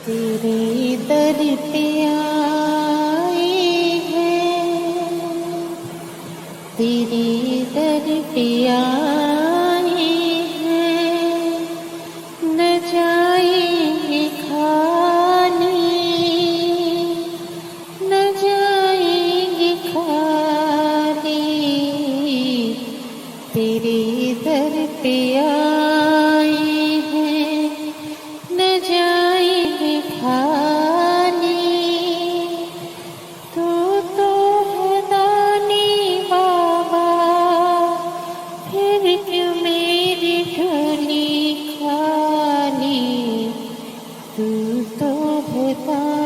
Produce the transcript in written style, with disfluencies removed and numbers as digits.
तेरे दर पे आए हैं, तेरे दर पे आए हैं, न जाएंगे खाली, न जाएंगे खाली। तेरे दर पे आए हैं, न जाएंगे खाली। तू तो है दानी बाबा, फिर क्यों मेरी झोली खाली। तू तो है दानी